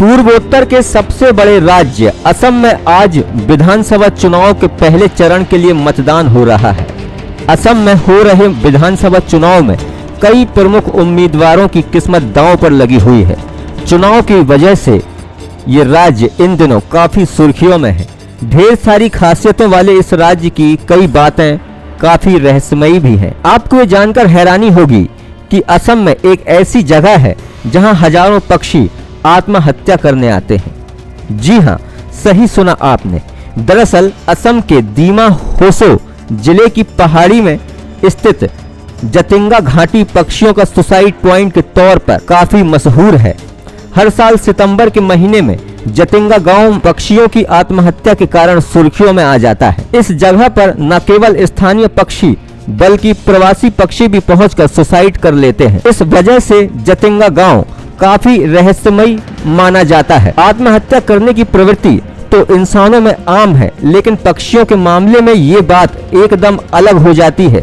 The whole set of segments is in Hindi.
पूर्वोत्तर के सबसे बड़े राज्य असम में आज विधानसभा चुनाव के पहले चरण के लिए मतदान हो रहा है। असम में हो रहे विधानसभा चुनाव में कई प्रमुख उम्मीदवारों की किस्मत दांव पर लगी हुई है। चुनाव की वजह से ये राज्य इन दिनों काफी सुर्खियों में है। ढेर सारी खासियतों वाले इस राज्य की कई बातें काफी रहस्यमयी भी हैं। आपको ये जानकर हैरानी होगी कि असम में एक ऐसी जगह है जहां हजारों पक्षी आत्महत्या करने आते हैं। जी हां, सही सुना आपने। दरअसल असम के दीमा होसो जिले की पहाड़ी में स्थित जतिंगा घाटी पक्षियों का सुसाइड पॉइंट के तौर पर काफी मशहूर है। हर साल सितंबर के महीने में जतिंगा गांव पक्षियों की आत्महत्या के कारण सुर्खियों में आ जाता है। इस जगह पर न केवल स्थानीय पक्षी बल्कि प्रवासी पक्षी भी पहुंचकर सुसाइड कर लेते हैं। इस वजह से जतिंगा गांव काफी रहस्यमयी माना जाता है। आत्महत्या करने की प्रवृत्ति तो इंसानों में आम है, लेकिन पक्षियों के मामले में ये बात एकदम अलग हो जाती है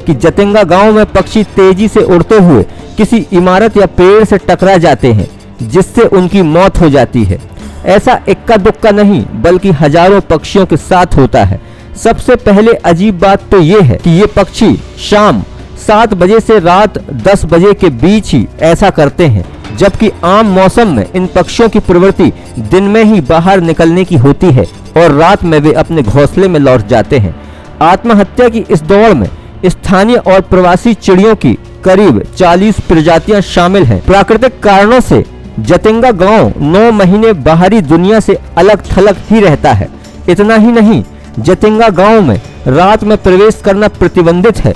कि जतिंगा गांव में पक्षी तेजी से उड़ते हुए किसी इमारत या पेड़ से टकरा जाते हैं, जिससे उनकी मौत हो जाती है। ऐसा इक्का दुक्का नहीं बल्कि हजारों पक्षियों के साथ होता है। सबसे पहले अजीब बात तो ये है कि ये पक्षी शाम 7 बजे से रात 10 बजे के बीच ही ऐसा करते हैं, जबकि आम मौसम में इन पक्षियों की प्रवृत्ति दिन में ही बाहर निकलने की होती है और रात में वे अपने घोंसले में लौट जाते हैं। आत्महत्या की इस दौड़ में स्थानीय और प्रवासी चिड़ियों की करीब 40 प्रजातियां शामिल हैं। प्राकृतिक कारणों से जतिंगा गांव 9 महीने बाहरी दुनिया से अलग थलग ही रहता है। इतना ही नहीं, जतिंगा गांव में रात में प्रवेश करना प्रतिबंधित है।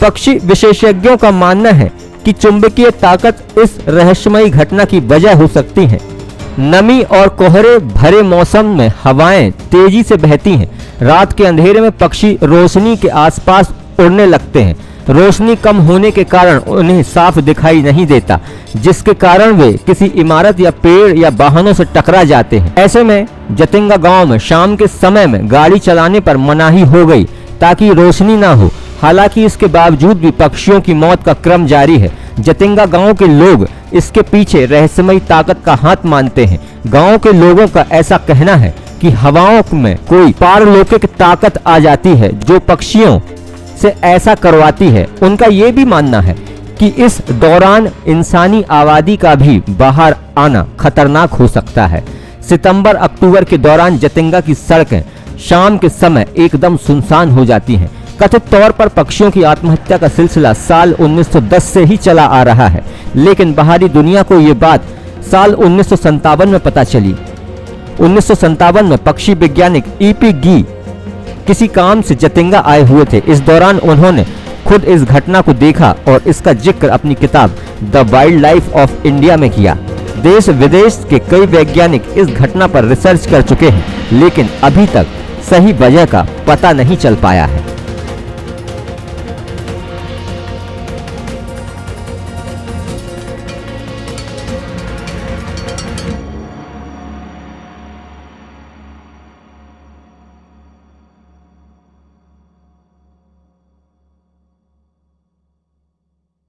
पक्षी विशेषज्ञों का मानना है कि चुंबकीय ताकत इस रहस्यमयी घटना की वजह हो सकती है। नमी और कोहरे भरे मौसम में हवाएं तेजी से बहती हैं। रात के अंधेरे में पक्षी रोशनी के आसपास उड़ने लगते हैं। रोशनी कम होने के कारण उन्हें साफ दिखाई नहीं देता, जिसके कारण वे किसी इमारत या पेड़ या वाहनों से टकरा जाते हैं। ऐसे में जतिंगा गांव में शाम के समय में गाड़ी चलाने पर मनाही हो गई ताकि रोशनी ना हो। हालांकि इसके बावजूद भी पक्षियों की मौत का क्रम जारी है। जतिंगा गांव के लोग इसके पीछे रहस्यमयी ताकत का हाथ मानते हैं। गांव के लोगों का ऐसा कहना है कि हवाओं में कोई पारलौकिक ताकत आ जाती है जो पक्षियों से ऐसा करवाती है। उनका ये भी मानना है कि इस दौरान इंसानी आबादी का भी बाहर आना खतरनाक हो सकता है। सितंबर अक्टूबर के दौरान जतिंगा की सड़कें शाम के समय एकदम सुनसान हो जाती हैं। कथित तौर पर पक्षियों की आत्महत्या का सिलसिला साल 1910 से ही चला आ रहा है, लेकिन बाहरी दुनिया को ये बात साल 1957 में पता चली। 1957 में पक्षी वैज्ञानिक ईपी गी किसी काम से जतिंगा आए हुए थे। इस दौरान उन्होंने खुद इस घटना को देखा और इसका जिक्र अपनी किताब the wild life of India में किया। देश विदेश के कई वैज्ञानिक इस घटना पर रिसर्च कर चुके हैं, लेकिन अभी तक सही वजह का पता नहीं चल पाया है।